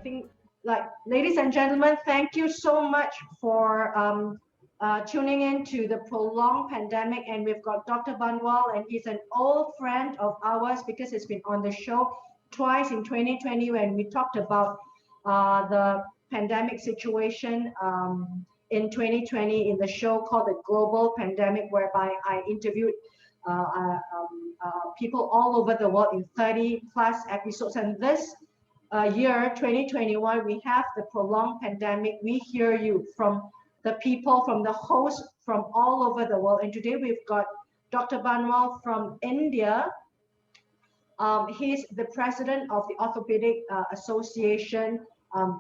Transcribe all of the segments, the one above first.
think, like, ladies and gentlemen, thank you so much for tuning in to the prolonged pandemic. And we've got Dr. Banwal, and he's an old friend of ours because he's been on the show twice in 2020 when we talked about the pandemic situation in 2020 in the show called The Global Pandemic, whereby I interviewed people all over the world in 30 plus episodes. And this year, 2021, we have the prolonged pandemic. We hear you from the people, from the hosts from all over the world. And today we've got Dr. Banwal from India. He's the president of the Orthopedic Association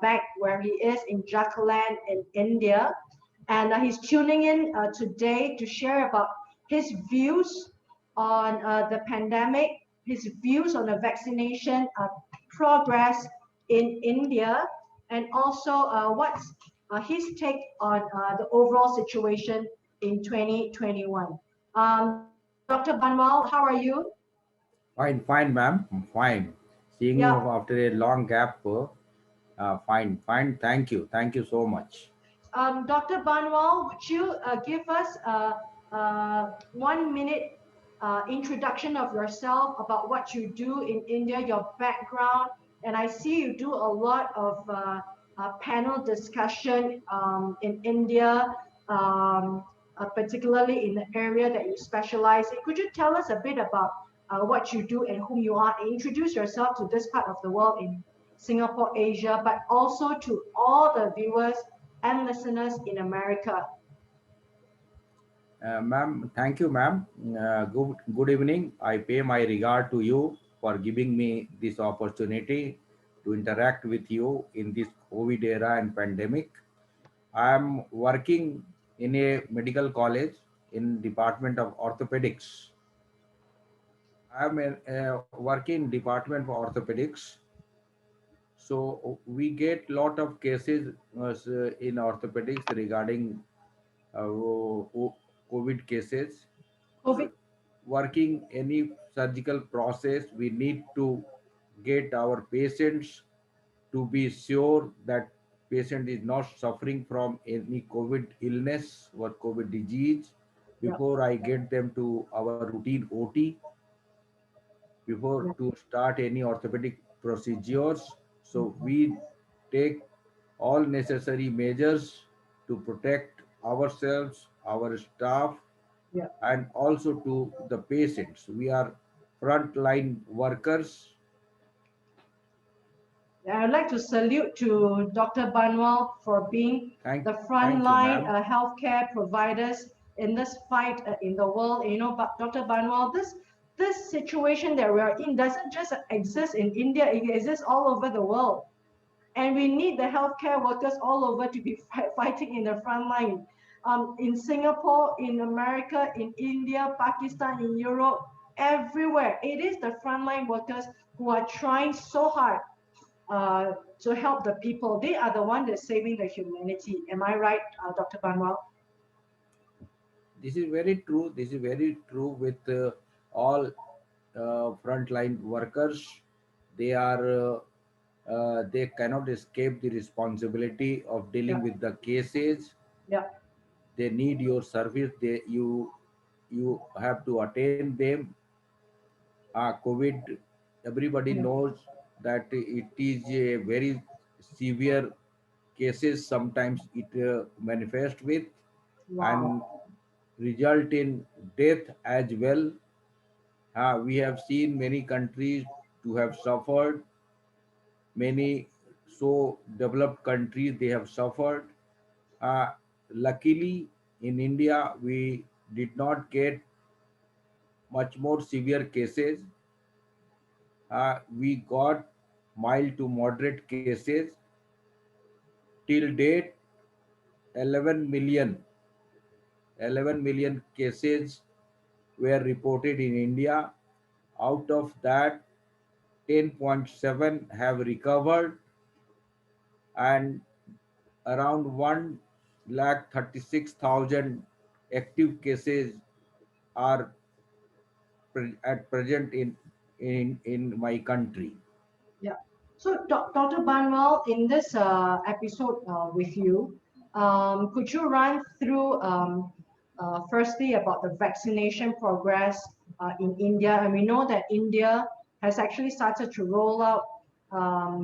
back where he is in Jharkhand in India. And he's tuning in today to share about his views on the pandemic, his views on the vaccination progress in India, and also what's his take on the overall situation in 2021. Dr. Banwal, how are you? Fine, fine, ma'am. I'm fine. Seeing you Yeah, after a long gap. Fine, fine. Thank you. Thank you so much. Dr. Banwal, would you give us a 1 minute introduction of yourself about what you do in India, your background? And I see you do a lot of panel discussion in India, particularly in the area that you specialize in. Could you tell us a bit about what you do and whom you are? Introduce yourself to this part of the world in Singapore, Asia, but also to all the viewers and listeners in America. Ma'am, thank you, ma'am. Good evening. I pay my regard to you for giving me this opportunity to interact with you in this COVID era and pandemic. I am working in a medical college in Department of Orthopedics. I am working Department for Orthopedics. So we get lot of cases in orthopedics regarding COVID cases. COVID. Working any surgical process, we need to get our patients to be sure that patient is not suffering from any COVID illness or COVID disease Yeah, before I get them to our routine OT, before yeah, to start any orthopedic procedures. So we take all necessary measures to protect ourselves, our staff, yeah. and also to the patients. We are frontline workers. I'd like to salute to Dr. Banwal for being Thank, the thank you, frontline ma'am. healthcare providers in this fight in the world. You know, but Dr. Banwal, this situation that we are in doesn't just exist in India; it exists all over the world. And we need the healthcare workers all over to be fighting in the front line. In Singapore, in America, in India, Pakistan, in Europe, everywhere. It is the frontline workers who are trying so hard uh, to help the people. They are the one that's saving the humanity. Am I right, Dr. Banwal? This is very true. This is very true with all frontline workers. They are they cannot escape the responsibility of Yeah, dealing with the cases. yeah, They need your service. You have to attend them. COVID, everybody yeah. knows that it is a very severe cases. Sometimes it manifests with and Wow. result in death as well. We have seen many countries to have suffered. Many so developed countries they have suffered. Uh, Luckily, in India, we did not get much more severe cases. We got mild to moderate cases. Till date, 11 million, 11 million cases were reported in India. Out of that, 10.7 have recovered and around 1 lakh 36,000 active cases are at present in my country. Yeah. So, Dr. Banwal, in this episode with you, could you run through firstly about the vaccination progress in India? And we know that India has actually started to roll out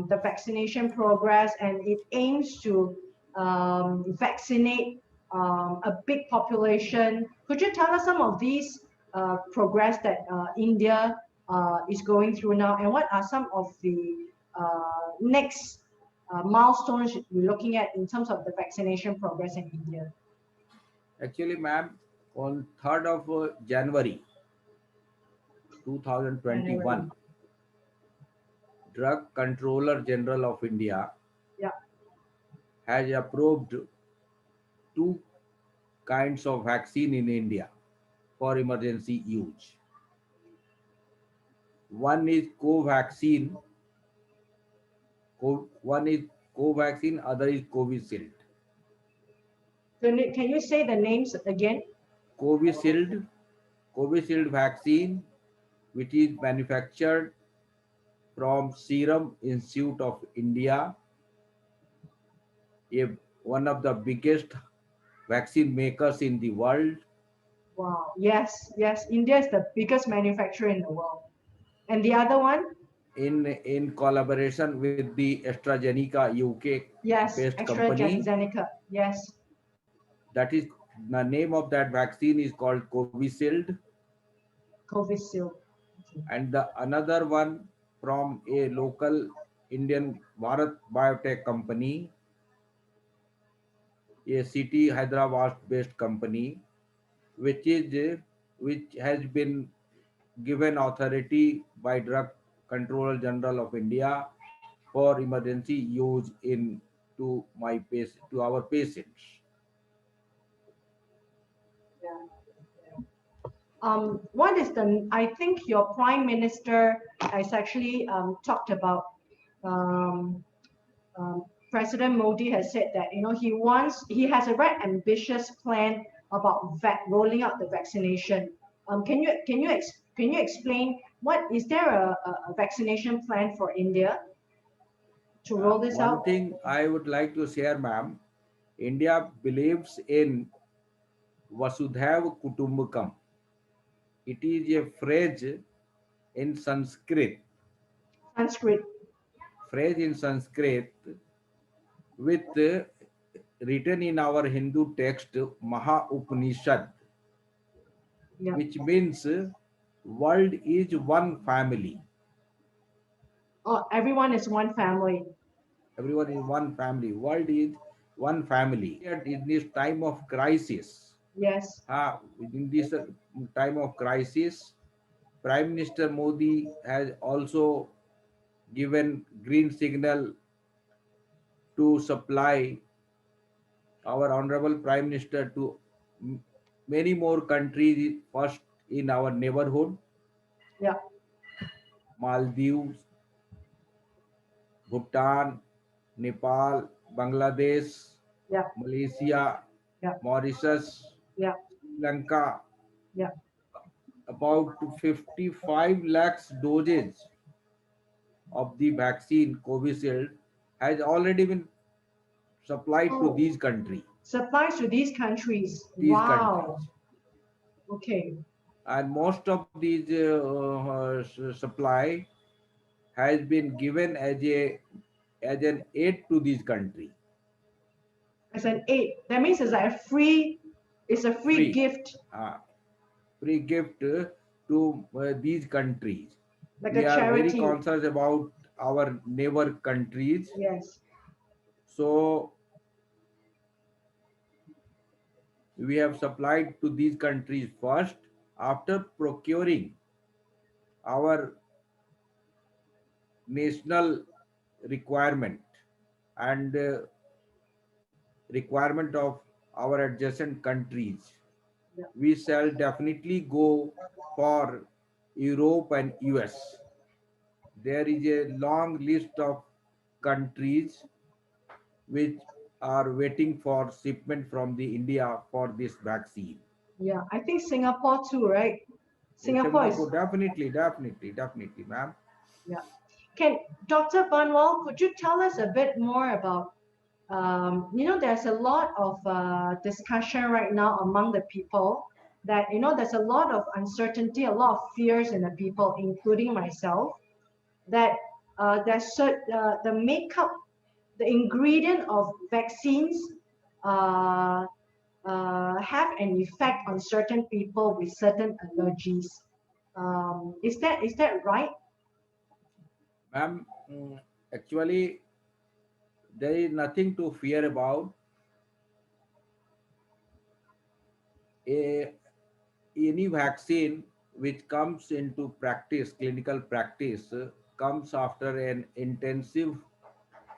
the vaccination progress, and it aims to vaccinate a big population. Could you tell us some of these progress that India is going through now, and what are some of the next milestones we're looking at in terms of the vaccination progress in India? Actually, ma'am, on 3rd of January January. 2021, Drug Controller General of India Yeah. has approved two kinds of vaccine in India for emergency use. One is Covaxin, one is Covaxin, other is Covishield. Can you say the names again? Covishield, Covishield vaccine, which is manufactured from Serum Institute of India, a, one of the biggest vaccine makers in the world. Wow. Yes, yes. India is the biggest manufacturer in the world. And the other one? In collaboration with the AstraZeneca UK Yes, based company. AstraZeneca. Yes. That is, the name of that vaccine is called Covishield, Covishield. and the another one from a local Indian Bharat Biotech company, a city Hyderabad based company, which has been given authority by Drug Controller General of India for emergency use in to our patients. What is the, I think your prime minister has actually talked about, um, President Modi has said that, he has a very ambitious plan about rolling out the vaccination. Can you explain is there a vaccination plan for India to roll this One out? thing I would like to share, ma'am, India believes in Vasudhaiv Kutumbakam. It is a phrase in Sanskrit, Sanskrit. with written in our Hindu text Maha Upanishad, Yeah. which means world is one family. Oh, everyone is one family. Everyone is one family. World is one family. In this time of crisis, Yes. in this time of crisis, Prime Minister Modi has also given green signal to supply our honorable Prime Minister to many more countries, first in our neighborhood, Yeah. Maldives, Bhutan, Nepal, Bangladesh, Yeah. Malaysia, Yeah. Mauritius, Yeah. Sri Lanka. Yeah. About 55 lakhs doses of the vaccine Covishield has already been supplied to Oh, these countries. supplies to these countries. These Wow. countries, Okay. and most of these supply has been given as an aid to these country, As an aid. That means it's a free free, gift, uh, free gift to these countries. like We a are very charity. conscious about our neighbor countries, Yes. so we have supplied to these countries first after procuring our national requirement and requirement of our adjacent countries. Yeah. We shall definitely go for Europe and US. There is a long list of countries which are waiting for shipment from the India for this vaccine. Yeah. I think Singapore too, right? Singapore is, Singapore, definitely, ma'am. yeah. can Dr. Banwal, could you tell us a bit more about, there's a lot of discussion right now among the people that, there's a lot of uncertainty, a lot of fears in the people, including myself, that the makeup, the ingredient of vaccines have an effect on certain people with certain allergies. Is that right? Ma'am, actually, there is nothing to fear about. A, any vaccine which comes into practice, clinical practice, comes after an intensive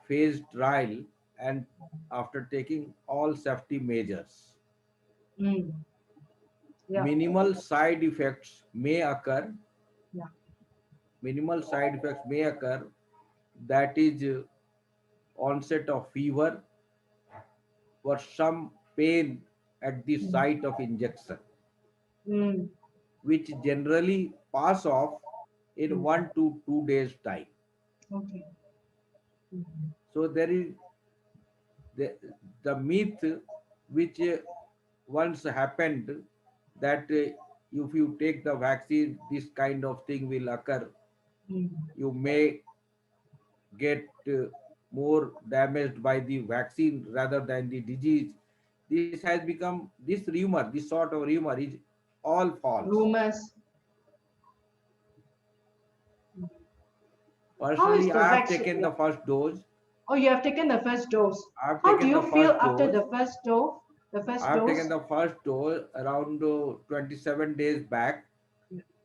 phase trial and after taking all safety measures. Mm, yeah, Minimal side effects may occur. yeah. Minimal side effects may occur. That is onset of fever or some pain at the Mm, site of injection, mm, which generally pass off in mm, 1 to 2 days time. okay. Mm, So there is the, the myth which once happened that if you take the vaccine, this kind of thing will occur. mm, You may get more damaged by the vaccine rather than the disease. This has become, this rumor, this sort of rumor is all false. rumors. Mm. How is Personally, the I have vaccine? taken Yeah. the first dose. Oh, you have taken the first dose. I have How do taken the you feel first after dose. the first dose? The I first have taken dose? the first dose around 27 days back.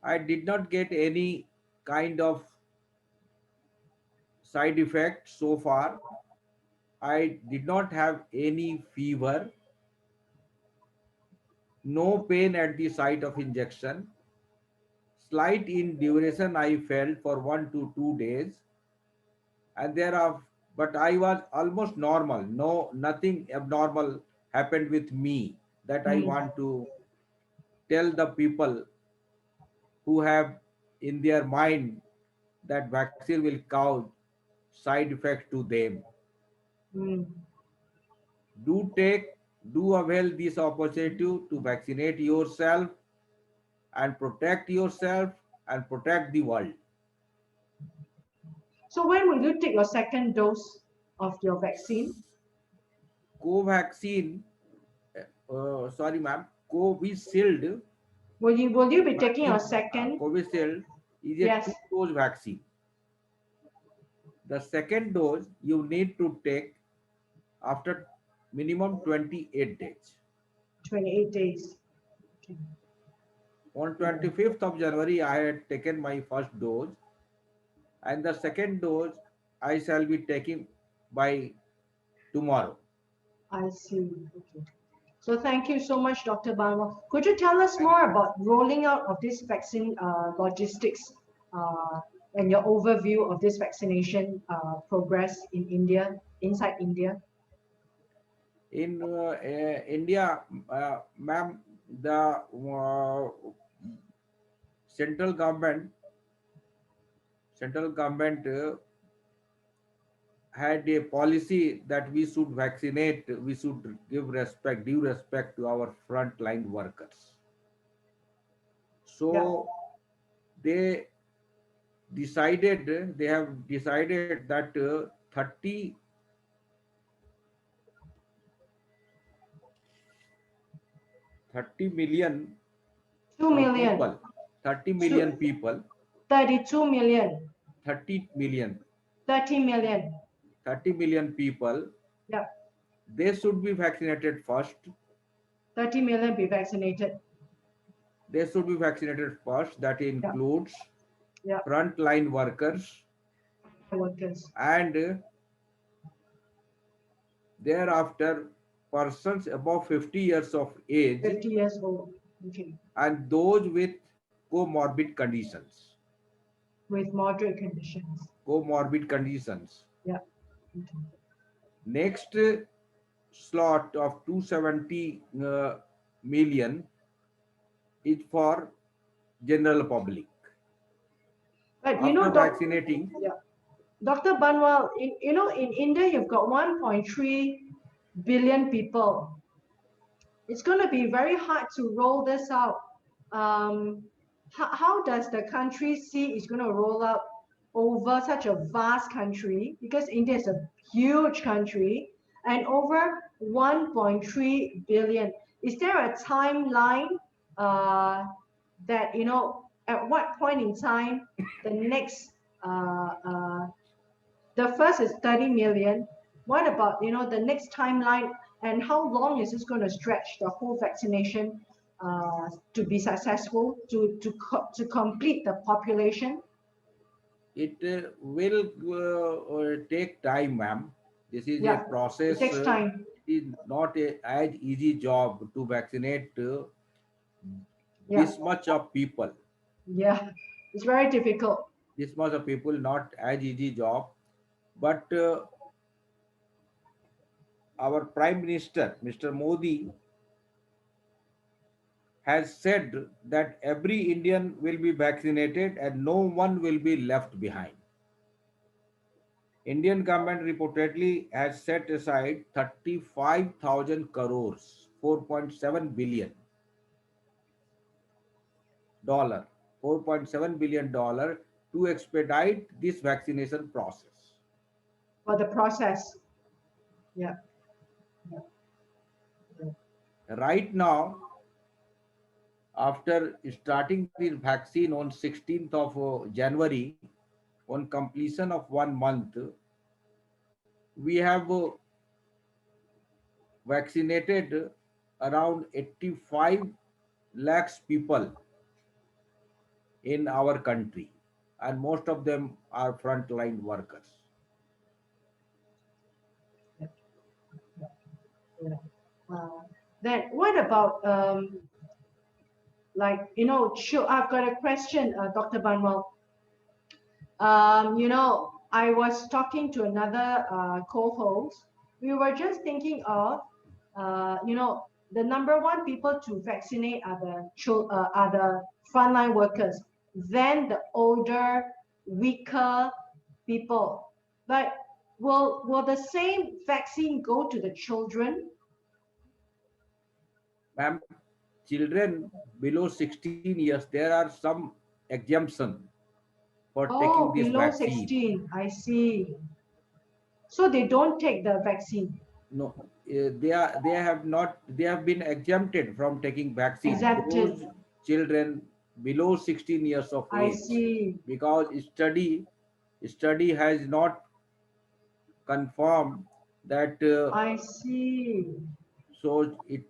I did not get any kind of side effect so far. I did not have any fever, no pain at the site of injection. Slight in duration I felt for 1 to 2 days, and thereof, but I was almost normal. No, nothing abnormal happened with me that I Mm, want to tell the people who have in their mind that vaccine will cause side effects to them. mm. Do take, do avail this opportunity to vaccinate yourself and protect yourself and protect the world. So when will you take your second dose of your vaccine? Covaxin, sorry ma'am, Covishield Will you be taking your vaccine, second? Covishield is a Yes, two-dose vaccine. The second dose you need to take after minimum 28 days. 28 days. Okay. On 25th of January, I had taken my first dose, and the second dose I shall be taking by tomorrow. I see. Okay. So thank you so much, Dr. Banwa. Could you tell us Thank more you. about rolling out of this vaccine logistics uh, and your overview of this vaccination progress in India, inside India? In India, ma'am, the central government, central government had a policy that we should vaccinate, we should give respect, due respect to our frontline workers. Yeah. So they decided, they have decided that 30 million 2 million. people, 30 million Two, people, 32 million. 30 million, 30 million. 30 million people, Yeah. they should be vaccinated first. 30 million be vaccinated. They should be vaccinated first. That Yeah. includes Yeah. frontline workers Workers. and thereafter persons above 50 years of age 50 years old. Okay. and those with comorbid conditions. With moderate conditions. Comorbid conditions. Yeah. Okay. Next slot of 270 million is for general public. But After doc, vaccinating, yeah. Dr. Banwal, in India, you've got 1.3 billion people. It's going to be very hard to roll this out. How does the country see it's going to roll out over such a vast country? Because India is a huge country and over 1.3 billion. Is there a timeline that, at what point in time the next, the first is 30 million. What about, the next timeline, and how long is this going to stretch the whole vaccination to be successful, to complete the population? It will take time, ma'am. This is a Yeah, it process. takes time. It is not a as easy job to vaccinate Yeah, this much of people. yeah, it's very difficult. This much of people, not as easy job. But our Prime Minister, Mr. Modi, has said that every Indian will be vaccinated and no one will be left behind. Indian government reportedly has set aside 35,000 crores, 4.7 billion dollar, $4.7 billion to expedite this vaccination process. For the process. Yeah, Right now, after starting the vaccine on 16th of January, on completion of 1 month, we have vaccinated around 85 lakhs people in our country, and most of them are frontline workers. yeah. Then what about I've got a question, Dr. Banwal. I was talking to another co-host. We were just thinking of, the number one people to vaccinate are the frontline workers, then the older, weaker people. But will the same vaccine go to the children? Ma'am, children below 16 years, there are some exemption for taking Oh, this below vaccine. 16, I see. So they don't take the vaccine. No, they have been exempted from taking vaccine. Exempted. Those children below 16 years of I age, see. because study has not confirmed that I see. so it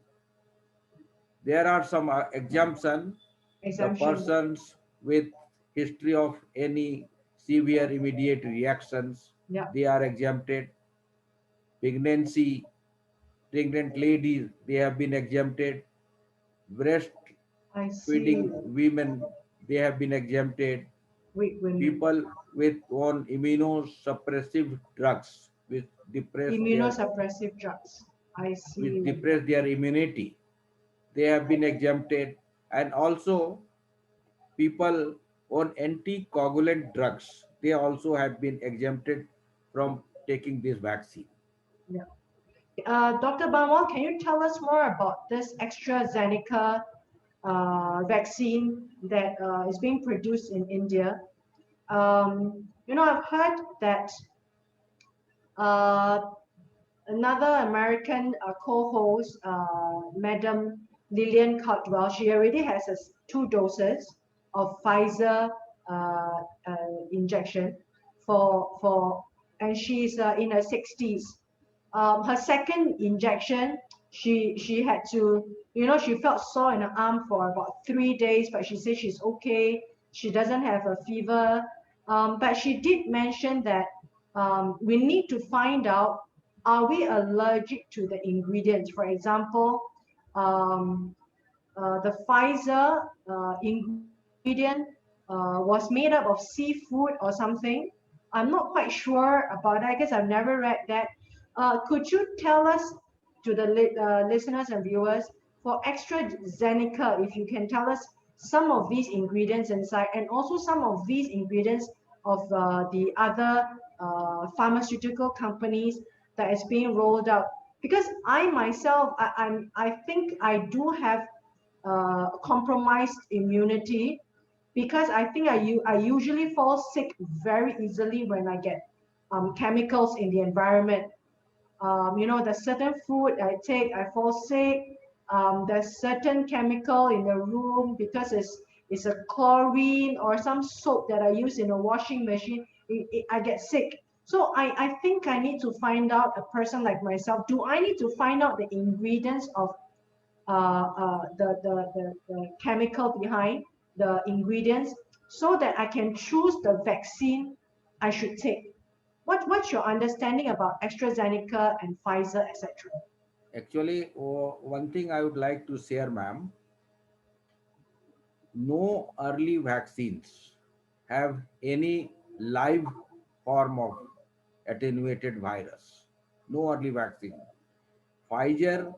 there are some exemption. The Exemption. persons with history of any severe immediate reactions, Yeah, they are exempted. Pregnancy, pregnant ladies, they have been exempted. I see. Breastfeeding women, they have been exempted. Weak women. People with on immunosuppressive drugs, Immunosuppressive drugs. I which see. depress their immunity, they have been exempted. And also people on anticoagulant drugs, they also have been exempted from taking this vaccine. Yeah. Dr. Banwal, can you tell us more about this AstraZeneca vaccine that is being produced in India? I've heard that uh, another American co-host, Madam Lillian Caldwell, she already has 2 doses of Pfizer injection for, and she's in her 60s. Her second injection, she had to, she felt sore in her arm for about 3 days, but she said she's okay. She doesn't have a fever, but she did mention that we need to find out, are we allergic to the ingredients? For example, um, the Pfizer ingredient was made up of seafood or something. I'm not quite sure about that because I've never read that. Could you tell us, to the listeners and viewers, for AstraZeneca, if you can tell us some of these ingredients inside, and also some of these ingredients of the other pharmaceutical companies that is being rolled out. Because I myself, I think I do have compromised immunity, because I think I usually fall sick very easily when I get chemicals in the environment. There's certain food I take, I fall sick. There's certain chemical in the room because it's a chlorine or some soap that I use in a washing machine. I get sick. So I think I need to find out, a person like myself, do I need to find out the ingredients of the chemical behind the ingredients, so that I can choose the vaccine I should take? What's your understanding about AstraZeneca and Pfizer, etc.? Actually, one thing I would like to share, ma'am, no early vaccines have any live form of attenuated virus. No early vaccine. Pfizer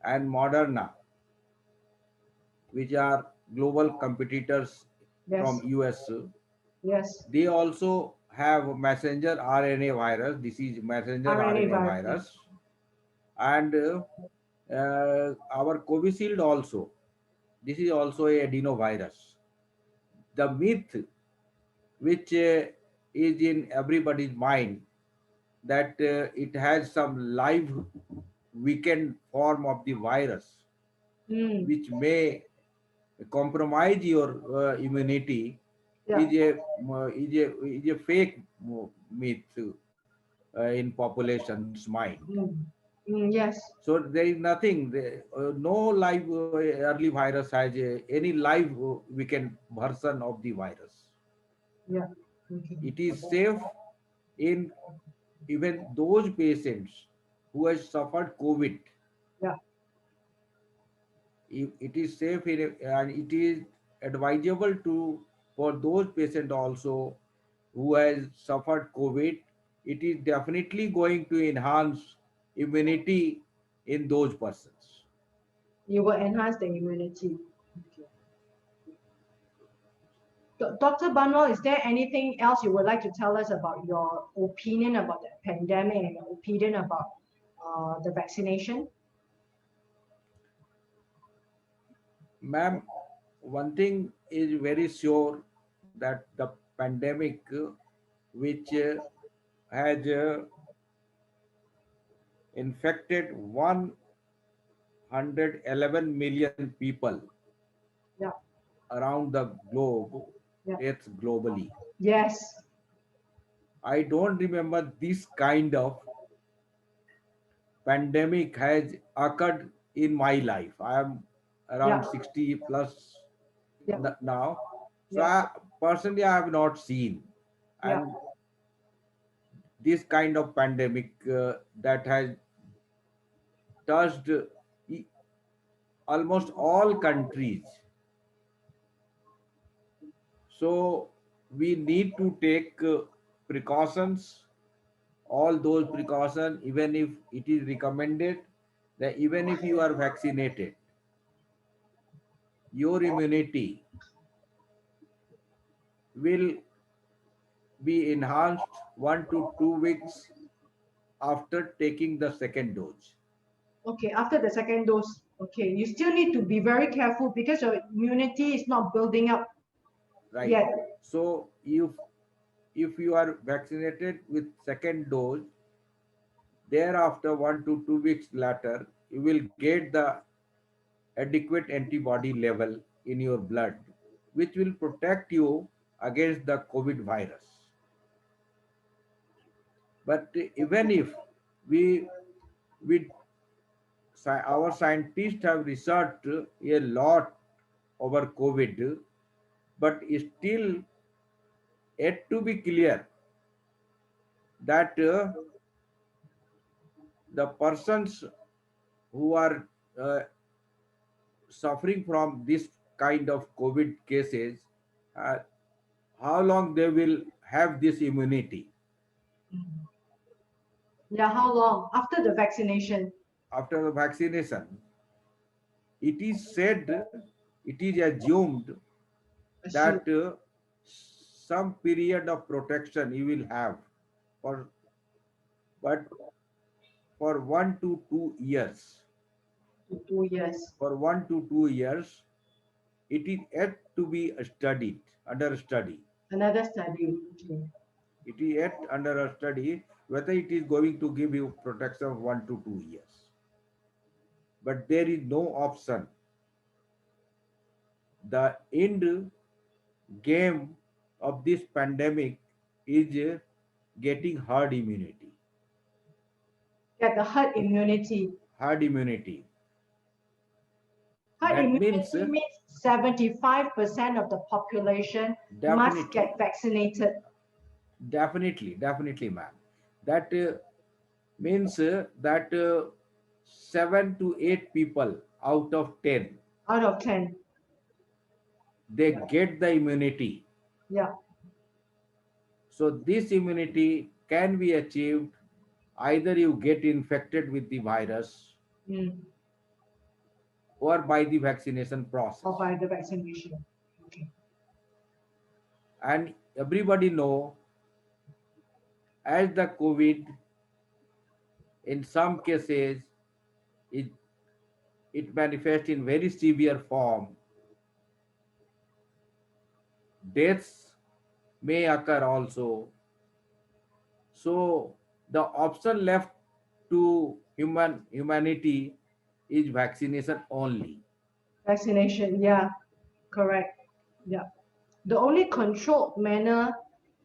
and Moderna, which are global competitors Yes, from US, yes, they also have messenger RNA virus. This is messenger RNA RNA virus. Yeah. virus, and our Covishield also. This is also a adenovirus. The myth which is in everybody's mind that it has some live weakened form of the virus Mm, which may compromise your immunity yeah. is a fake myth in population's mind. Mm, yes. So there is nothing, no live early virus has any live weakened version of the virus. Yeah. Okay. It is safe in even those patients who has suffered COVID. Yeah. It is safe and it is advisable to for those patients also who has suffered COVID. It is definitely going to enhance immunity in those persons. You will enhance the immunity. Okay. Dr. Banwal, is there anything else you would like to tell us about your opinion about the pandemic and your opinion about the vaccination? Ma'am, one thing is very sure that the pandemic, which has infected 111 million people Yeah. around the globe, Yeah. it's globally. Yes. I don't remember this kind of pandemic has occurred in my life. I am Yeah. around 60 plus Yeah. now. So Yeah. personally, I have not seen. Yeah. And this kind of pandemic that has touched e- almost all countries. So we need to take precautions, all those precautions, even if it is recommended that even if you are vaccinated, your immunity will be enhanced 1 to 2 weeks after taking the second dose. Okay, after the second dose, okay, you still need to be very careful because your immunity is not building up Right. yet. So if you are vaccinated with second dose, thereafter 1 to 2 weeks later, you will get the adequate antibody level in your blood, which will protect you against the COVID virus. But even if we, we our scientists have researched a lot over COVID, but still yet to be clear that the persons who are uh, suffering from this kind of COVID cases, uh, how long they will have this immunity Mhm. Yeah, how long? After the vaccination. after the vaccination. It is said, it is assumed Assume. that some period of protection you will have for but for 1 to 2 years. 2 years. For 1 to 2 years, it is yet to be studied, under study. Another study. Okay. It is yet under a study whether it is going to give you protection of 1 to 2 years. But there is no option. The end game of this pandemic is getting herd immunity. Get the herd immunity. Herd immunity. Herd That means immunity means 75% of the population must definitely, get vaccinated. definitely, ma'am. That means that 7 to 8 people out of 10 Out of 10. they get the immunity. Yeah. So this immunity can be achieved either you get infected with the virus Mm. or by the vaccination Or process. by the vaccination. Okay. And everybody know as the COVID in some cases it, it manifests in very severe form. Deaths may occur also. So the option left to humanity is vaccination only. Vaccination. Yeah. Correct. Yeah. The only controlled manner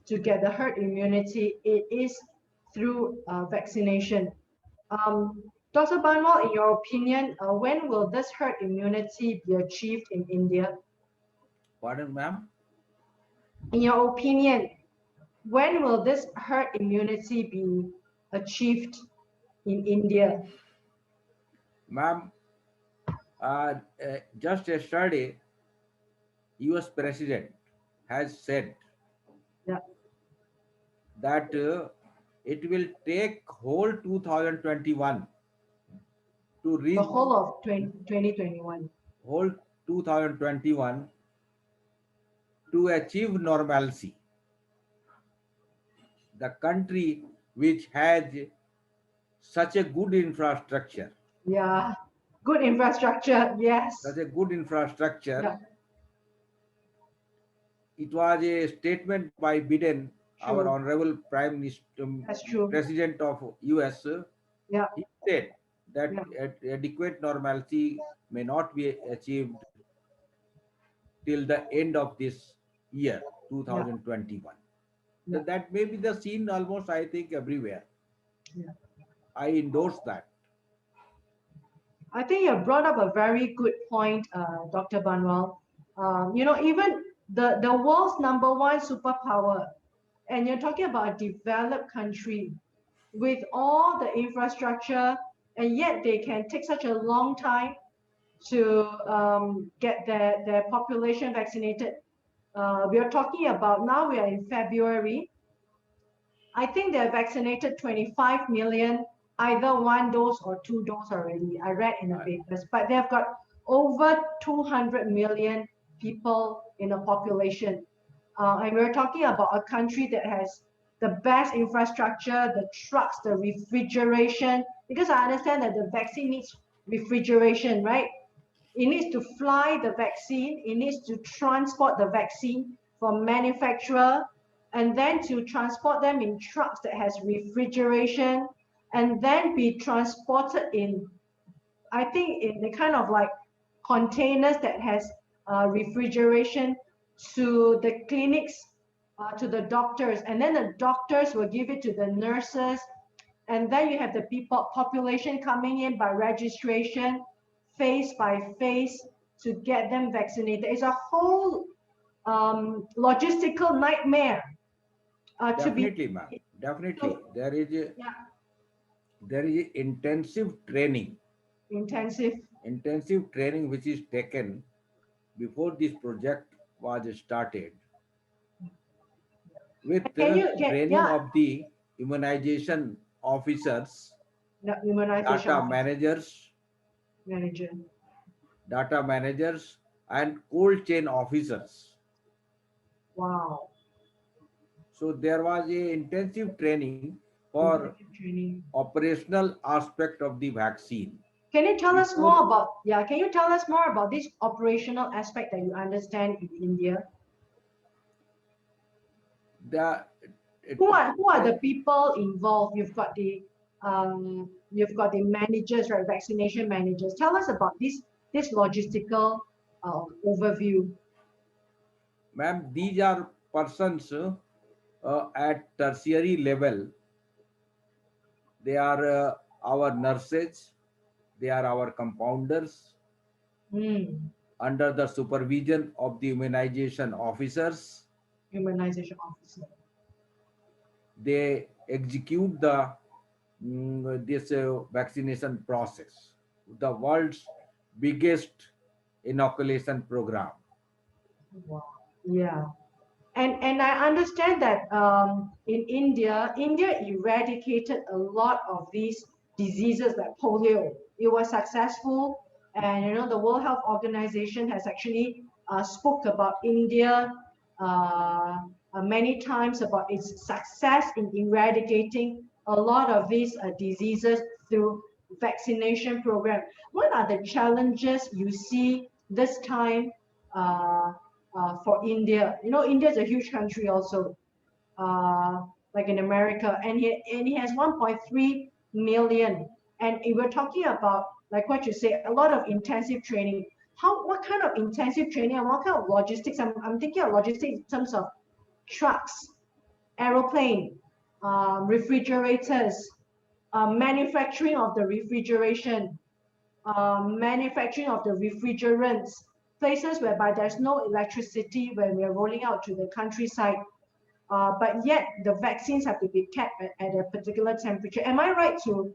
to get the herd immunity it is through vaccination. Um, Dr. Banwal, in your opinion, when will this herd immunity be achieved in India? Pardon, ma'am? In your opinion, when will this herd immunity be achieved in India? Ma'am, just yesterday, US President has said Yeah, that it will take whole 2021 to the reach whole of 2021. whole 2021 to achieve normalcy. The country which has such a good infrastructure, Yeah, good infrastructure. Yes. such a good infrastructure, Yeah, it was a statement by Biden, our true. honorable Prime Minister, That's true. President of US. Yeah, He said that yeah, adequate normalcy may not be achieved till the end of this year, yeah, 2021. yeah, That may be the scene almost, I think, everywhere. yeah. I endorse that. I think you brought up a very good point, Dr. Banwal. Even the world's number one superpower, and you're talking about a developed country with all the infrastructure, and yet they can take such a long time to get their population vaccinated. We are talking about now we are in February. I think they have vaccinated 25 million, either one dose or two dose already. I read in the Uh, papers, but they've got over 200 million people in a population. And we're talking about a country that has the best infrastructure, the trucks, the refrigeration, because I understand that the vaccine needs refrigeration, right? It needs to fly the vaccine, it needs to transport the vaccine from manufacturer and then to transport them in trucks that has refrigeration and then be transported in, I think, in the kind of like containers that has refrigeration to the clinics, to the doctors, and then the doctors will give it to the nurses, and then you have the people population coming in by registration, face by face, to get them vaccinated. It's a whole logistical nightmare to be. Definitely, ma'am. Definitely, So, yeah, there is intensive intensive. which is taken before this project was started with Can you get, training yeah, of the immunization officers, the immunization data office managers, manager? and cold chain officers. Wow. So there was a intensive training for Intensive training. operational aspect of the vaccine. Can you tell us Before more about, yeah, can you tell us more about this operational aspect that you understand in India? the it, Who are for the people involved? You've got the managers, right? Vaccination managers. Tell us about this logistical overview. ma'am, these are persons at tertiary level. They are our nurses, they are our compounders Hmm. under the supervision of the immunization officers. Immunization officer. They execute the this vaccination process, the world's biggest inoculation program. Wow. Yeah. And I understand that in India, India eradicated a lot of these diseases like polio. It was successful, and the World Health Organization has actually spoke about India many times about its success in eradicating a lot of these diseases through vaccination program. What are the challenges you see this time? Uh, for India. India is a huge country also, uh, like in America, and he has 1.3 million. And if we're talking about like what you say, a lot of intensive training. What kind of intensive training and what kind of logistics? I'm thinking of logistics in terms of trucks, aeroplane, refrigerators, manufacturing of the refrigeration, manufacturing of the refrigerants, places whereby there's no electricity when we are rolling out to the countryside, but yet the vaccines have to be kept at a particular temperature. Am I right to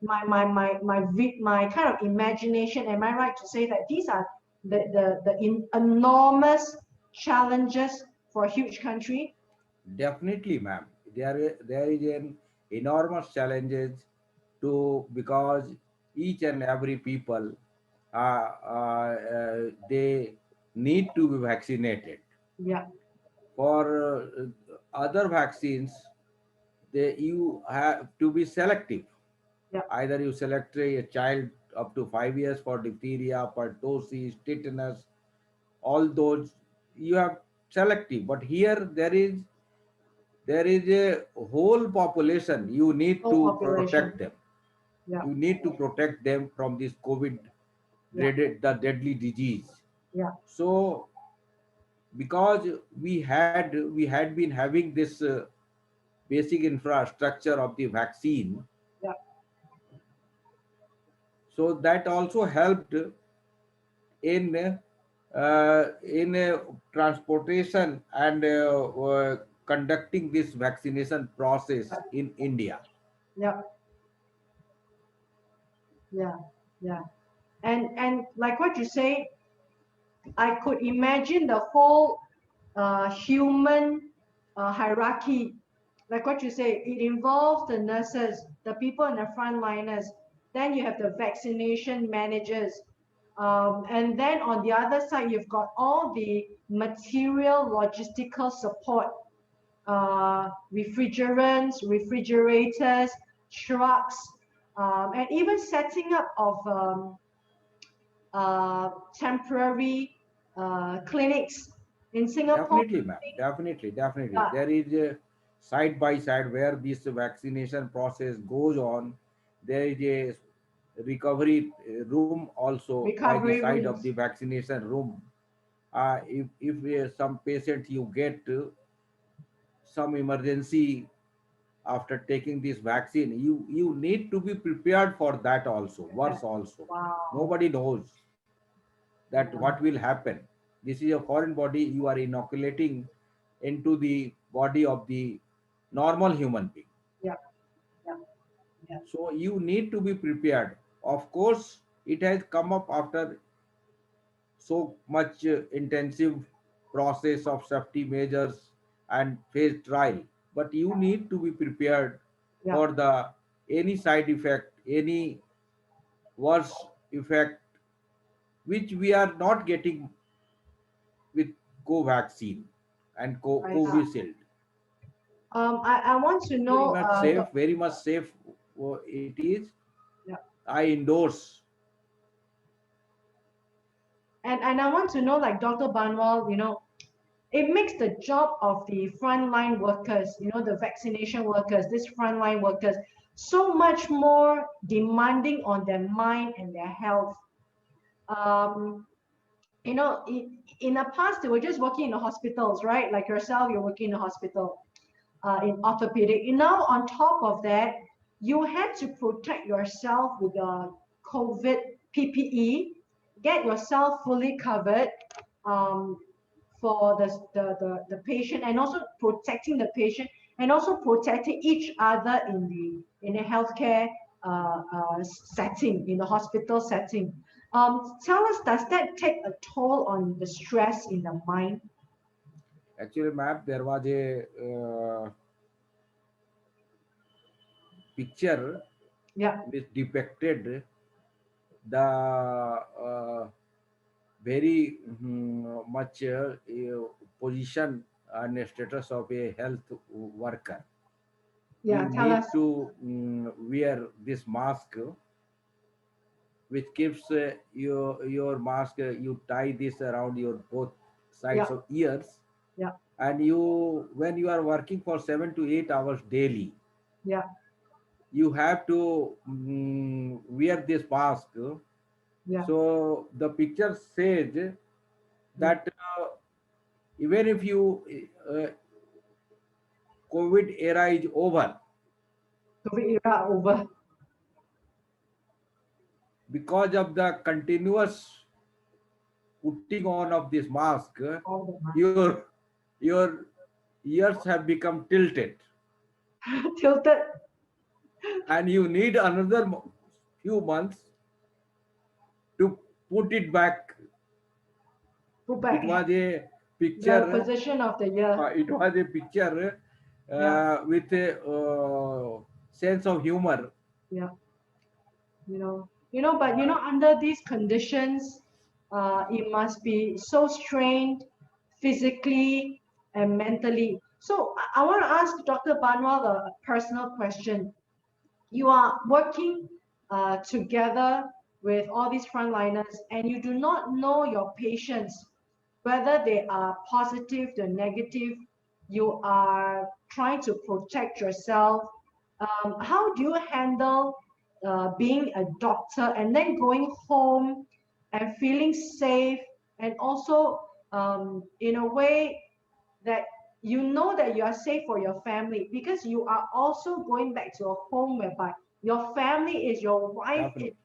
my kind of imagination? Am I right to say that these are the enormous challenges for a huge country? Definitely, ma'am. There is an enormous challenges to because each and every people they need to be vaccinated. Yeah, For other vaccines, you have to be selective. yeah, Either you select a child up to 5 years for diphtheria, pertussis, tetanus, all those you have selective. But here there is a whole population you need whole to protect population. them. Yeah, You need to protect them from this COVID, yeah, the deadly disease. yeah, So because we had been having this basic infrastructure of the vaccine, yeah. so that also helped in transportation and conducting this vaccination process in India. Yeah, yeah, yeah. And like what you say, I could imagine the whole human hierarchy. Like what you say, it involves the nurses, the people in the frontliners. Then you have the vaccination managers. And then on the other side, you've got all the material logistical support, refrigerants, refrigerators, trucks, and even setting up of temporary clinics in Singapore. Definitely, ma'am. Definitely, definitely. Uh, There is a side by side where this vaccination process goes on. There is a recovery room also by the recovery side of the rooms. vaccination room. If some patient you get some emergency after taking this vaccine, you need to be prepared for that also. Worse also, Wow. nobody knows that Yeah, what will happen. This is a foreign body you are inoculating into the body of the normal human being. yeah, yeah, yeah. So you need to be prepared. Of course, it has come up after so much intensive process of safety measures and phase trial. But you need to be prepared Yeah. for the any side effect, any worse effect, which we are not getting with Covaxin and Right. Covishield. I want to Very know, much safe, very much safe. It is. yeah, I endorse. and I want to know, like Dr. Banwal, it makes the job of the frontline workers, the vaccination workers, these frontline workers, so much more demanding on their mind and their health. Um, in the past, they were just working in the hospitals, right? Like yourself, you're working in a hospital, in orthopedic. Now, on top of that, you had to protect yourself with the COVID PPE, get yourself fully covered, um, for the patient, and also protecting the patient, and also protecting each other in the healthcare setting, in the hospital setting. Tell us, does that take a toll on the stress in the mind? Actually, ma'am, there was a picture Yeah, which depicted the very much position and status of a health worker. yeah, You tell need us. to wear this mask, which keeps your mask. You tie this around your both sides Yeah, of ears, yeah, and you when you are working for 7 to 8 hours daily, yeah, you have to wear this mask. yeah, So the picture says yeah. that even if you uh, COVID era is over, COVID era over. because of the continuous putting on of this mask, All the your ears have become tilted, tilted. and you need another few months to put it back. Put It back was a the picture. position of the year. It was a picture Yeah, with a sense of humor. yeah. But under these conditions, it must be so strained physically and mentally. So I want to ask Dr. Banwal a personal question. You are working together with all these frontliners, and you do not know your patients, whether they are positive, they're negative. You are trying to protect yourself. How do you handle being a doctor and then going home and feeling safe, and also in a way that that you are safe for your family, because you are also going back to a home whereby your family is your wife. Definitely.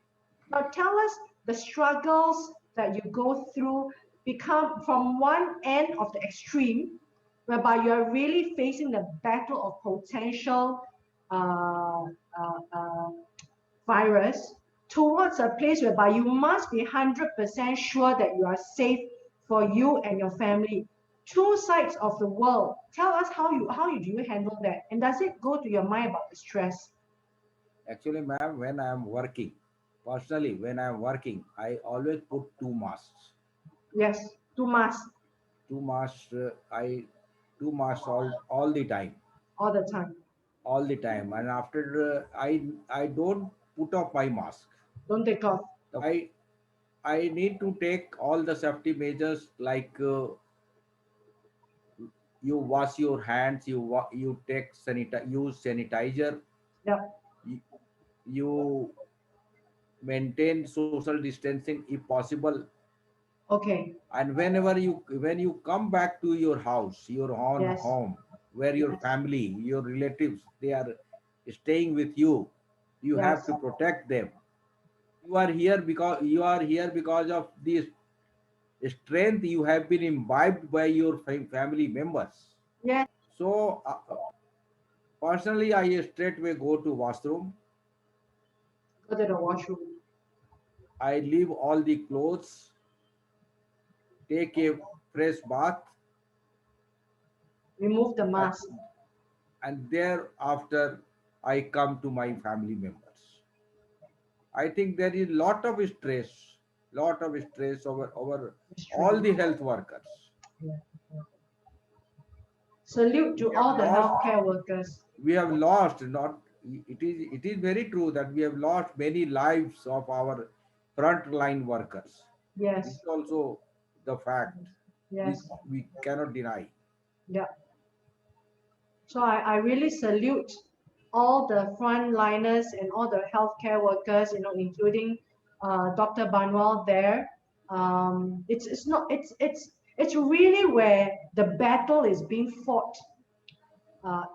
Now tell us the struggles that you go through, become from one end of the extreme, whereby you're really facing the battle of potential uh, uh, virus, towards a place whereby you must be 100% sure that you are safe for you and your family. Two sides of the world. Tell us how you do you handle that, and does it go to your mind about the stress? Actually, ma'am, when I am working, personally, when I am working, I always put two masks. Yes, two masks Two masks. Two masks all the time, all the time. all the time. And after I don't put off my mask. Don't take off. I need to take all the safety measures, like you wash your hands, you take use sanitizer, Yeah. you, you maintain social distancing if possible. Okay. And when you come back to your house, your own Yes. home, where your Yes. family, your relatives, they are staying with you, you have Yes. to protect them. You are here because of this strength you have been imbibed by your family members. Yes. So personally, I straightway go to washroom. Go to the washroom. I leave all the clothes, take a fresh bath, Remove the and, mask. and thereafter I come to my family members. I think there is lot of stress over Restraint. all the health workers. Yeah. Salute to We have all the lost, healthcare workers. we have lost, not, it is very true that we have lost many lives of our frontline workers. This Yes, is also the fact which yes, we cannot deny. yeah. So I really salute all the frontliners and all the healthcare workers, including Dr. Banwal there. It's not it's really where the battle is being fought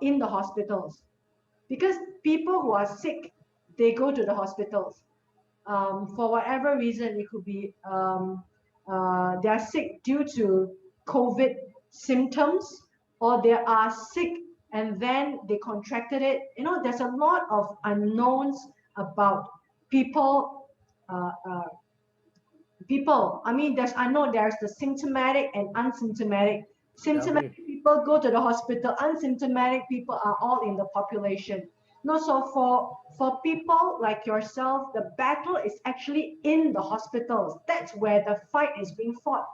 in the hospitals, because people who are sick, they go to the hospitals for whatever reason. It could be they are sick due to COVID symptoms, or they are sick and then they contracted it. There's a lot of unknowns about people. People, I mean, I know there's the symptomatic and asymptomatic. Symptomatic Definitely. people go to the hospital, asymptomatic people are all in the population. No, so for people like yourself, the battle is actually in the hospitals. That's where the fight is being fought.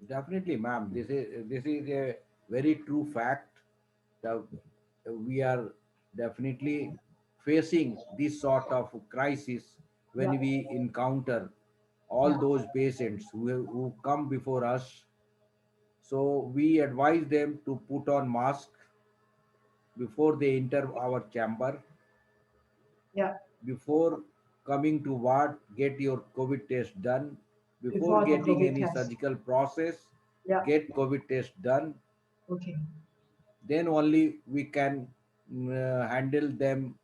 Definitely, ma'am. This is a very true fact. That we are definitely facing this sort of crisis Yeah, when we encounter all yeah, those patients who come before us. So we advise them to put on mask before they enter our chamber. yeah. Before coming to ward, get your COVID test done. Before Before the getting COVID any test. surgical process, Yeah, get COVID test done. okay. Then only we can handle them.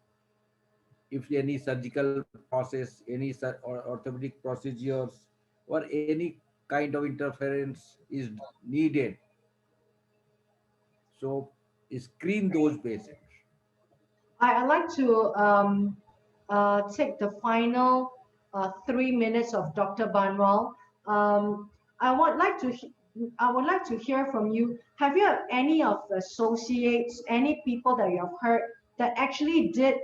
If any surgical process, any or orthopedic procedures, or any kind of interference is needed, so screen those patients. I'd like to take the final 3 minutes of Dr. Banwal. Um, I would like to I would like to hear from you. Have you had any of the associates, any people that you have heard that actually did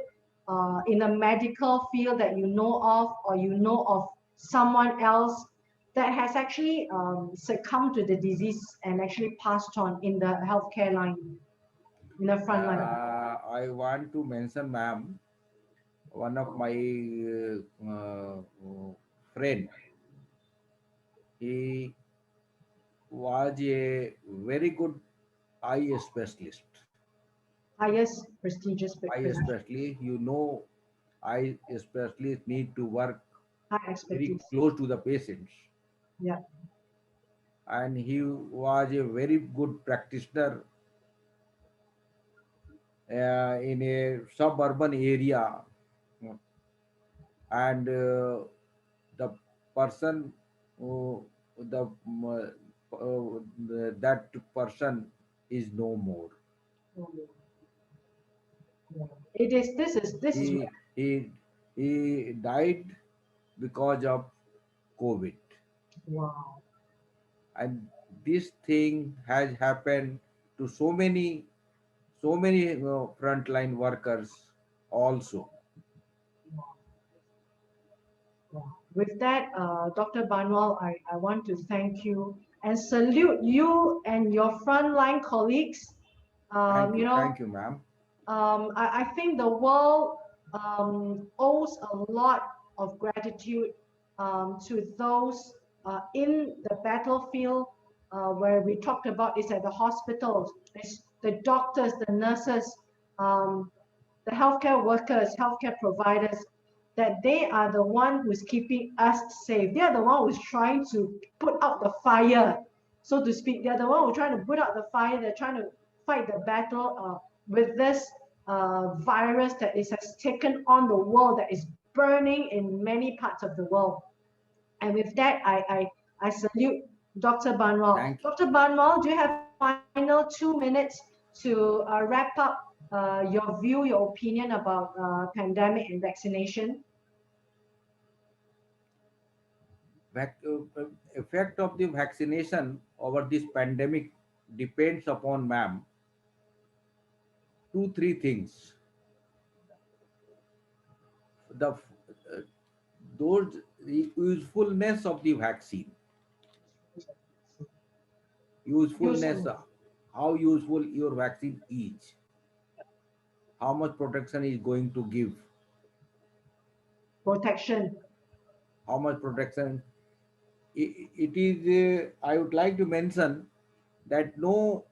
in the medical field that you know of, or you know of someone else that has actually succumbed to the disease and actually passed on in the healthcare line, in the front line? I want to mention, ma'am, one of my friend. He was a very good eye specialist. Highest prestigious Eye position, specialist, eye specialists need to work high very expertise. close to the patients, Yeah, and he was a very good practitioner in a suburban area, and the person who that person is no more. it is. This is He he he died because of COVID, wow. and this thing has happened to so many frontline workers also. Wow. With that, Dr. Banwal, I want to thank you and salute you and your frontline colleagues. Um, you know, Thank you, ma'am. I think the world owes a lot of gratitude to those in the battlefield, where we talked about is at the hospitals. It's the doctors, the nurses, um, the healthcare workers, healthcare providers, that they are the one who's keeping us safe. They are the one who's trying to put out the fire, so to speak. They are the one who's trying to put out the fire. They're trying to fight the battle with this virus that has taken on the world, that is burning in many parts of the world. And with that, I salute Dr. Banwal. Thank you. Dr. Banwal, do you have final 2 minutes to wrap up your view, your opinion about pandemic and vaccination? Effect of the vaccination over this pandemic depends upon, ma'am, two three things. The those the usefulness of the vaccine, usefulness, Useful. how useful your vaccine is, how much protection is going to give, Protection. how much protection. It is, I would like to mention that no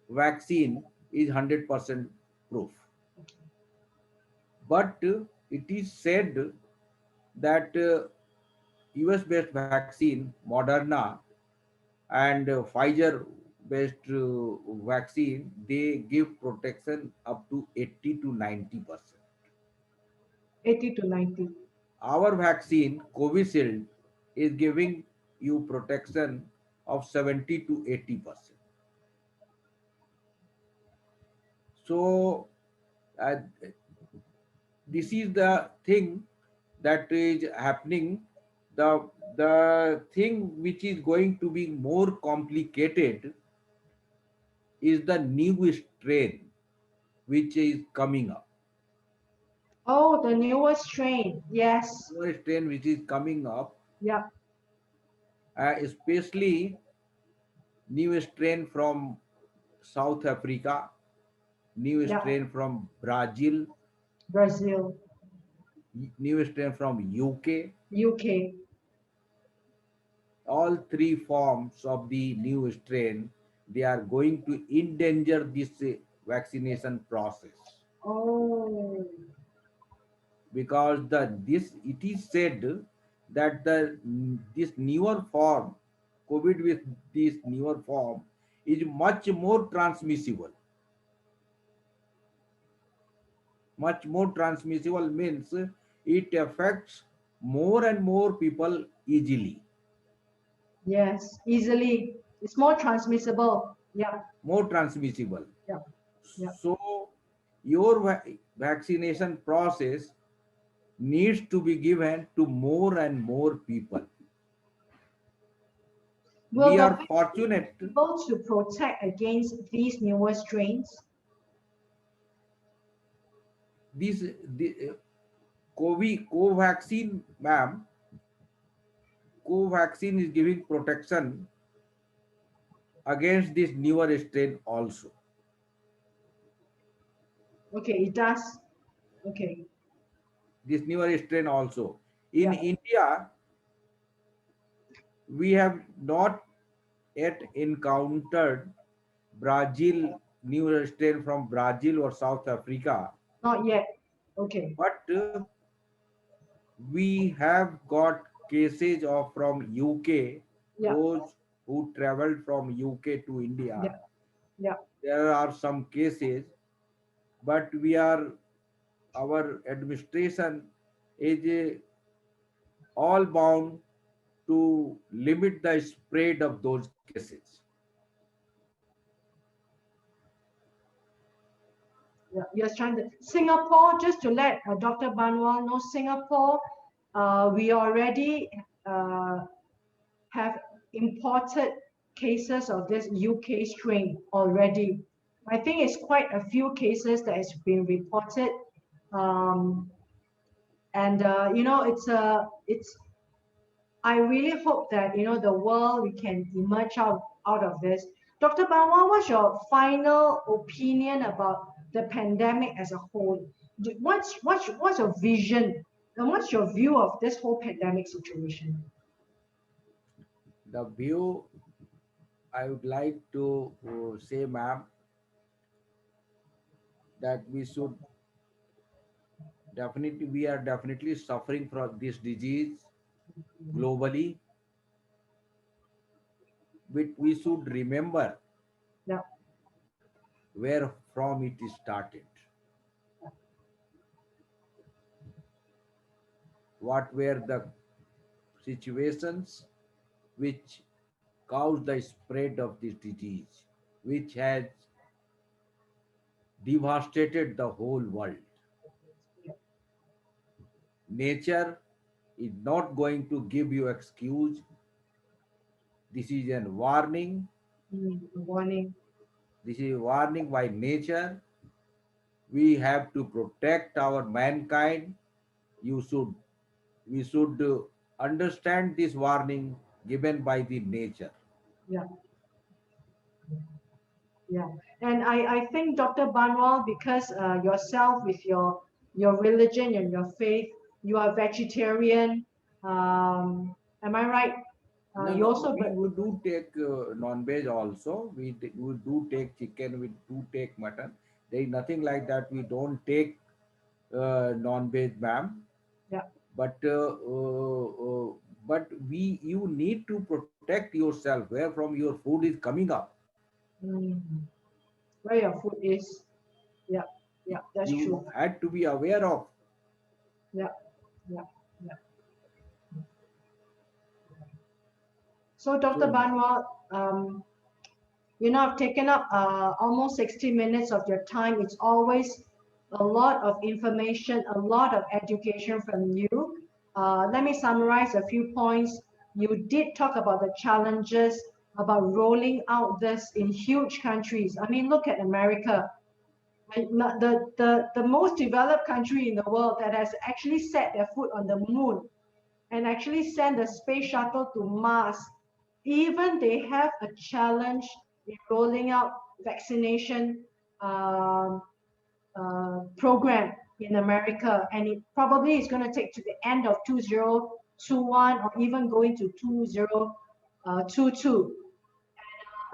vaccine is 100% proof. But it is said that US based vaccine, Moderna, and Pfizer based vaccine, they give protection up to 80 to 90%. 80 to 90. Our vaccine, Covishield, is giving you protection of 70 to 80%. So, uh, this is the thing that is happening. The thing which is going to be more complicated is the new strain which is coming up. Oh, the newest strain. Yes. Newer strain which is coming up, Yeah. especially new strain from South Africa, new Yeah. strain from Brazil, Brazil, new strain from UK. UK. All three forms of the new strain, they are going to endanger this vaccination process, Oh, because this, it is said that this newer form, COVID with this newer form, is much more transmissible. Much more transmissible means it affects more and more people easily, yes. Easily. It's more transmissible. Yeah. more transmissible. Yeah. Yeah. So your vaccination process needs to be given to more and more people. Will We the are vaccine fortunate. be able to protect against these newer strains? This the COVID Covaxin, ma'am, Covaxin is giving protection against this newer strain also. Okay, it does. Okay. This newer strain also. In Yeah. India, we have not yet encountered Brazil, newer strain from Brazil or South Africa, Not yet. Okay. but we have got cases of from UK, Yeah. those who traveled from UK to India. Yeah. Yeah. There are some cases, but we are, our administration is all bound to limit the spread of those cases. Yeah, you're trying to Singapore, just to let Dr. Banwal know, Singapore, we already have imported cases of this UK strain already. I think it's quite a few cases that has been reported, um, and it's. I really hope that the world we can emerge out of this. Dr. Banwal, what's your final opinion about the pandemic as a whole? What's your vision and what's your view of this whole pandemic situation? The view I would like to say, ma'am, that we are definitely suffering from this disease globally. We should remember Yeah, where from it started, what were the situations which caused the spread of this disease, which has devastated the whole world. Nature is not going to give you excuse. This is a warning. warning. This is a warning by nature. We have to protect our mankind. You should, we should understand this warning given by the nature. Yeah, Yeah, and I think Dr. Banwal, because yourself with your religion and your faith, you are vegetarian. Am I right? No, You no, also, we do take non-veg also. We do take chicken, we do take mutton. There is nothing like that. We don't take non-veg, ma'am. yeah. But but you need to protect yourself where from your food is coming up. Mm. Where your food is. Yeah, yeah, that's You true. had to be aware of. Yeah, yeah, yeah. So, Dr. So Banwal, I've taken up almost 60 minutes of your time. It's always a lot of information, a lot of education from you. Let me summarize a few points. You did talk about the challenges about rolling out this in huge countries. I mean, look at America, the most developed country in the world that has actually set their foot on the moon and actually send a space shuttle to Mars. Even they have a challenge in rolling out vaccination um, program in America, and it probably is going to take to the end of 2021 or even going to 2022.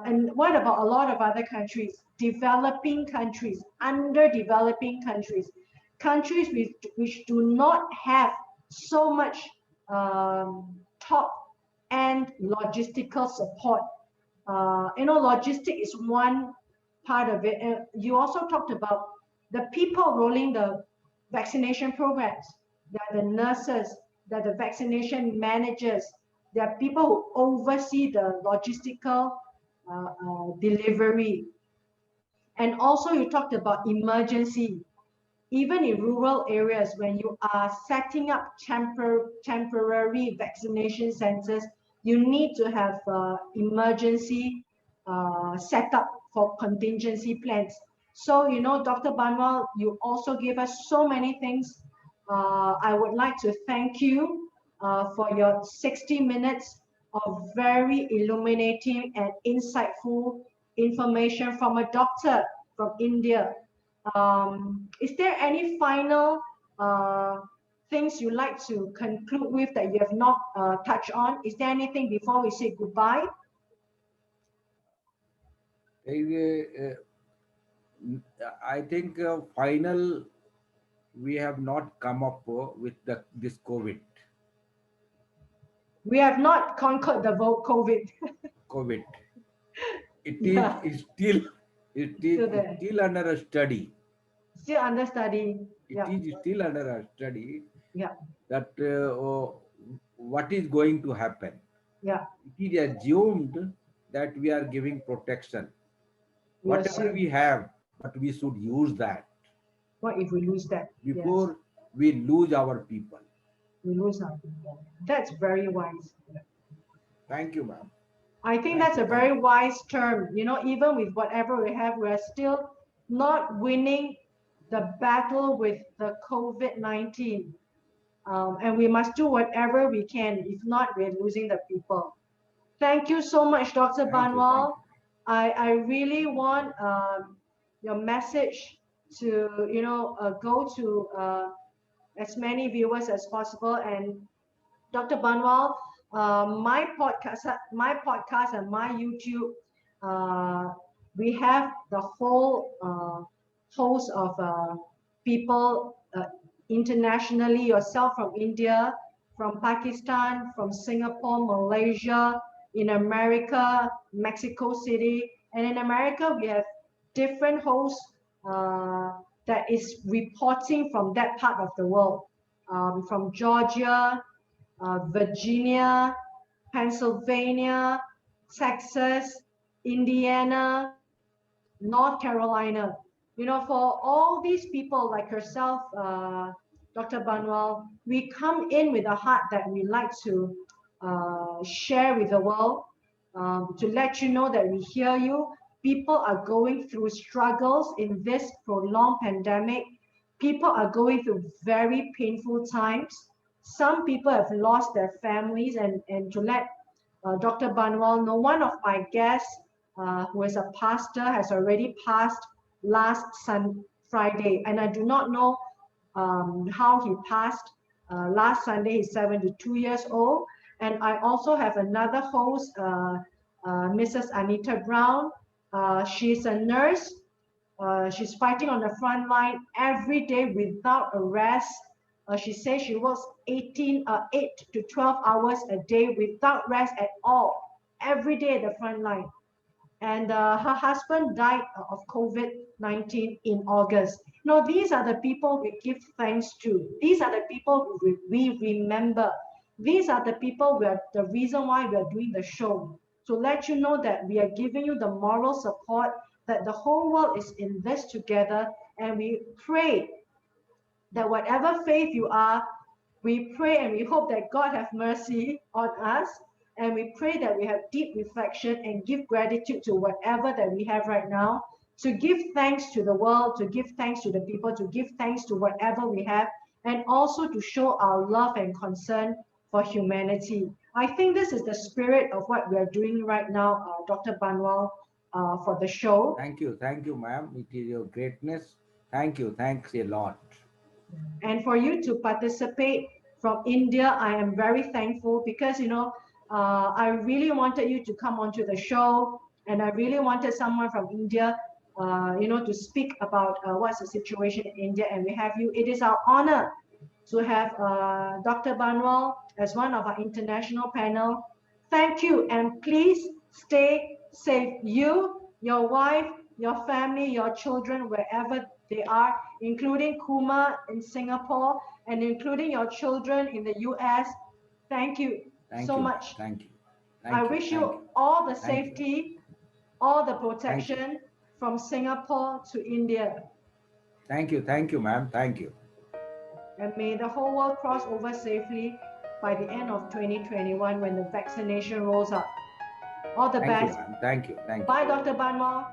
And what about a lot of other countries, developing countries, underdeveloping countries, countries which do not have so much top end logistical support? Logistic is one part of it. And you also talked about the people rolling the vaccination programs. There are the nurses, there are the vaccination managers, there are people who oversee the logistical delivery. And also you talked about emergency. Even in rural areas, when you are setting up temporary vaccination centers, you need to have emergency setup for contingency plans. So, Dr. Banwal, you also gave us so many things. I would like to thank you for your 60 minutes of very illuminating and insightful information from a doctor from India. Is there any final things you like to conclude with that you have not touched on? Is there anything before we say goodbye? uh, I think final we have not come up with this COVID. We have not conquered the COVID. COVID. It Yeah, is still still there. still under a study. Still under study. It Yeah, is still under a study yeah, that what is going to happen. yeah. It is assumed that we are giving protection. We Whatever we assume. have, but we should use that What if we lose that? Yes, before we lose our people. we lose our people. That's very wise. Thank you, ma'am. I think Thank that's you. a Thank very you. wise term. Even with whatever we have, we're still not winning the battle with the COVID-19. And we must do whatever we can. If not, we're losing the people. Thank you so much, Dr. Thank you. Thank Banwal. I really want your message to, go to as many viewers as possible. And Dr. Banwal, my podcast and my YouTube, we have the whole host of people internationally, yourself from India, from Pakistan, from Singapore, Malaysia, in America, Mexico City. And in America, we have different hosts that is reporting from that part of the world, from Georgia, Virginia, Pennsylvania, Texas, Indiana, North Carolina. For all these people like yourself, Dr. Banwal, we come in with a heart that we like to share with the world, to let you know that we hear you. People are going through struggles in this prolonged pandemic. People are going through very painful times. Some people have lost their families, and to let Dr. Banwal know, one of my guests who is a pastor, has already passed last Friday, and I do not know how he passed. Last Sunday, he's 72 years old. And I also have another host, Mrs. Anita Brown. She's a nurse. She's fighting on the front line every day without a rest. She says she works 8 to 12 hours a day without rest at all, every day at the front line. And her husband died of COVID-19 in August. No, these are the people we give thanks to. These are the people we remember. These are the people the reason why we are doing the show. To let you know that we are giving you the moral support, that the whole world is in this together, and we pray that whatever faith you are, we pray and we hope that God have mercy on us, and we pray that we have deep reflection and give gratitude to whatever that we have right now, to give thanks to the world, to give thanks to the people, to give thanks to whatever we have, and also to show our love and concern for humanity. I think this is the spirit of what we are doing right now, Dr. Banwal, for the show. Thank you, ma'am. It is your greatness. Thank you, thanks a lot. And for you to participate from India, I am very thankful because, I really wanted you to come onto the show, and I really wanted someone from India, to speak about what's the situation in India, and we have you. It is our honor to have Dr. Banwal as one of our international panel. Thank you, and please stay safe. You, your wife, your family, your children, wherever they are, including Kuma in Singapore, and including your children in the US. Thank you so much. Thank you. I wish you all the Thank you. safety, all the protection from Singapore to India. Thank you, ma'am. Thank you. And may the whole world cross over safely by the end of 2021 when the vaccination rolls out. All the best. Thank you. Bye, Dr. Banwal.